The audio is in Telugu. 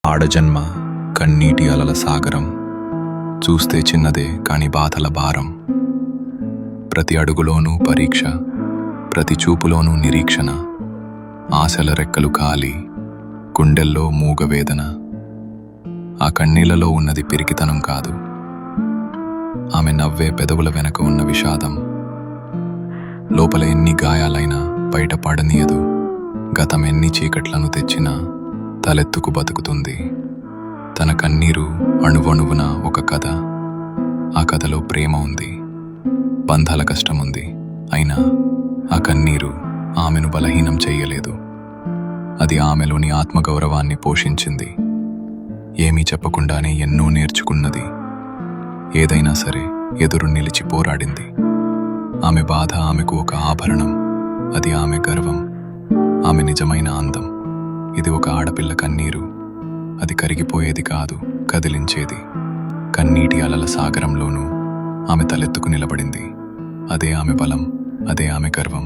ఆడజన్మ కన్నీటి అలల సాగరం, చూస్తే చిన్నదే కాని బాధల భారం. ప్రతి అడుగులోనూ పరీక్ష, ప్రతి చూపులోనూ నిరీక్షణ. ఆశల రెక్కలు కాలి, గుండెల్లో మూగవేదన. ఆ కన్నీళ్లలో ఉన్నది పిరికితనం కాదు, ఆమె నవ్వే పెదవుల వెనక ఉన్న విషాదం. లోపల ఎన్ని గాయాలైనా బయట పడనీయదు. గతం ఎన్ని చీకట్లను తెచ్చినా తలెత్తుకు బతుకుతుంది. తన కన్నీరు అణువణువున ఒక కథ. ఆ కథలో ప్రేమ ఉంది, బంధాల కష్టముంది. అయినా ఆ కన్నీరు ఆమెను బలహీనం చెయ్యలేదు. అది ఆమెలోని ఆత్మగౌరవాన్ని పోషించింది. ఏమీ చెప్పకుండానే ఎన్నో నేర్చుకున్నది. ఏదైనా సరే ఎదురు నిలిచి పోరాడింది. ఆమె బాధ ఆమెకు ఒక ఆభరణం. అది ఆమె గర్వం, ఆమె నిజమైన అందం. ఇది ఒక ఆడపిల్ల కన్నీరు. అది కరిగిపోయేది కాదు, కదిలించేది. కన్నీటి అలల సాగరంలోనూ ఆమె తలెత్తుకు నిలబడింది. అదే ఆమె బలం, అదే ఆమె గర్వం.